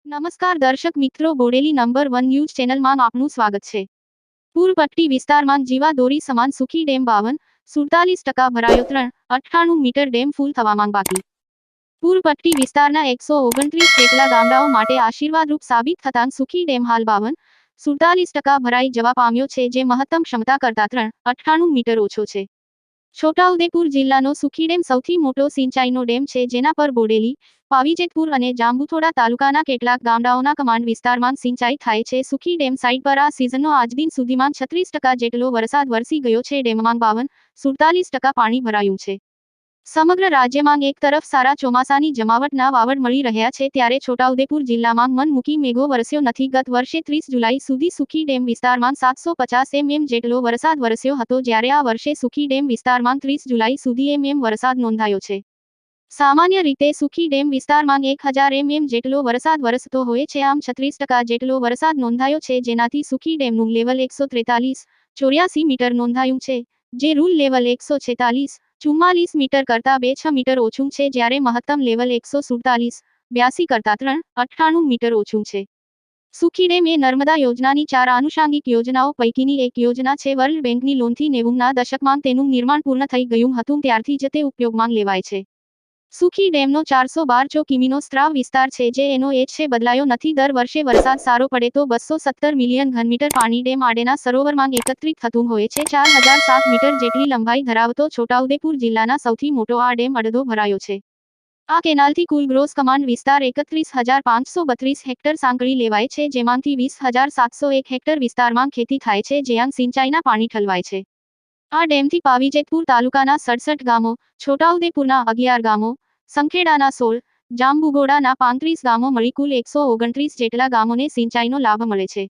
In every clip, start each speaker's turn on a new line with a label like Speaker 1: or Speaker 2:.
Speaker 1: નમસ્કાર દર્શક મિત્રો, બોડેલી નંબર 1 ન્યૂઝ ચેનલમાં આપનું સ્વાગત છે। પૂરપટ્ટી વિસ્તારમાં જીવાદોરી સમાન સુખી ડેમ 52-47% ભરાયો। 398 મીટર ડેમ ફૂલ થવામાં બાકી। પૂરપટ્ટી વિસ્તારના 129 જેટલા ગામડાઓ માટે આશીર્વાદરૂપ સાબિત થતાં સુખી ડેમ હાલ 52-47% ભરાઈ જવા પામ્યો છે, જે મહત્તમ ક્ષમતા કરતાં 398 મીટર ઓછો છે। છોટાઉદેપુર જિલ્લાનો સુખી ડેમ સૌથી મોટો સિંચાઈનો ડેમ છે, જેના પર બોડેલી, પાવીજેતપુર અને જાંબુથોડા તાલુકાના કેટલાક ગામડાઓના કમાન્ડ વિસ્તારમાં સિંચાઈ થાય છે। સુખી ડેમ સાઇટ પર આ સિઝનનો આજદિન સુધીમાં 36% જેટલો વરસાદ વરસી ગયો છે। ડેમમાં 52-47% પાણી ભરાયું છે। સમગ્ર રાજ્યમાં એક તરફ સારા ચોમાસાની જમાવટના વાવડ મળી રહ્યા છે, ત્યારે છોટાઉદેપુર જિલ્લામાં મન મૂકી મેઘો વરસ્યો નથી। ગત વર્ષે 30 જુલાઈ સુધી સુખી ડેમ વિસ્તારમાં 750 mm જેટલો વરસાદ વરસ્યો હતો, જ્યારે આ વર્ષે સુખી ડેમ વિસ્તારમાં 30 જુલાઈ સુધી mm વરસાદ નોંધાયો છે। સામાન્ય રીતે સુખી ડેમ વિસ્તારમાં 1000 mm જેટલો વરસાદ વરસતો હોય છે, આમ 36% જેટલો વરસાદ નોંધાયો છે, જેનાથી સુખી ડેમનું લેવલ 143-84 મીટર નોંધાયું છે, જે રૂલ લેવલ 146-44 મીટર કરતાં 2-6 મીટર ઓછું છે, જ્યારે મહત્તમ લેવલ 147-82 કરતાં 398 મીટર ઓછું છે। સુખી ડેમ એ નર્મદા યોજનાની 4 આનુષાંગિક યોજનાઓ પૈકીની એક યોજના છે। વર્લ્ડ બેંકની લોનથી 90ના દશકમાં તેનું નિર્માણ પૂર્ણ થઈ ગયું હતું, ત્યારથી જ તે ઉપયોગમાં લેવાય છે। સુખી ડેમનો 412 કિમીનો સ્ત્રાવ વિસ્તાર છે, જે એનો એજ છે બદલાયો નથી। દર વર્ષે વરસાદ સારો પડે તો 217 મિલિયન ઘનમીટર પાણી ડેમ આડેના સરોવરમાં એકત્રિત થતું હોય છે। 4007 મીટર જેટલી લંબાઈ ધરાવતો છોટાઉદેપુર જિલ્લાના સૌથી મોટો આ ડેમ અડધો ભરાયો છે। આ કેનાલથી કુલ ગ્રોસ કમાન્ડ વિસ્તાર 31,532 હેક્ટર સાંકળી લેવાય છે, જેમાંથી 20,701 હેક્ટર વિસ્તારમાં ખેતી થાય છે, જ્યાં સિંચાઈના પાણી ઠલવાય છે। આ ડેમથી પાવીજેતપુર તાલુકાના 67 ગામો, છોટાઉદેપુરના 11 ગામો, સંખેડાના 16, જાંબુઘોડાના 35 ગામો મળી કુલ 129 જેટલા ગામોને સિંચાઈનો લાભ મળે છે।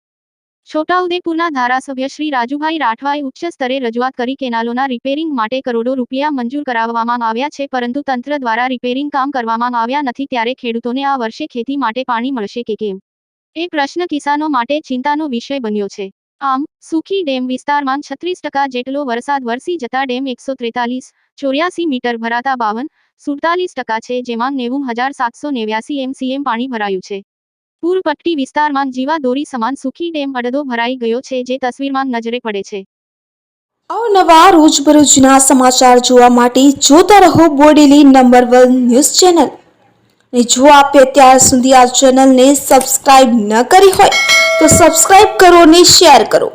Speaker 1: છોટાઉદેપુરના ધારાસભ્ય શ્રી રાજુભાઈ રાઠવાએ ઉચ્ચ સ્તરે રજૂઆત કરી કેનાલોના રિપેરિંગ માટે કરોડો રૂપિયા મંજૂર કરાવવામાં આવ્યા છે, પરંતુ તંત્ર દ્વારા રિપેરિંગ કામ કરવામાં આવ્યા નથી, ત્યારે ખેડૂતોને આ વર્ષે ખેતી માટે પાણી મળશે કે કેમ, એ પ્રશ્ન કિસાનો માટે ચિંતાનો વિષય બન્યો છે। આમ, સુખી ડેમ વિસ્તારમાં 36% જેટલો વરસાદ વરસી જતા ડેમ 143-84 મીટર ભરાતા 52-47% છે, જેમાં 90,789 MCM પાણી ભરાયું છે। પૂરપટ્ટી વિસ્તારમાં જીવાદોરી સમાન સુખી ડેમ અડધો ભરાઈ ગયો છે, જે તસવીરમાં નજરે પડે છે।
Speaker 2: અવનવા રોજબરોજના સમાચાર જોવા માટે જોતા રહો બોડેલી નંબર 1 ન્યૂઝ ચેનલ। અને જો આપે અત્યાર સુધી આ ચેનલને સબસ્ક્રાઇબ ન કરી હોય તો સબસ્ક્રાઇબ કરો અને શેર કરો।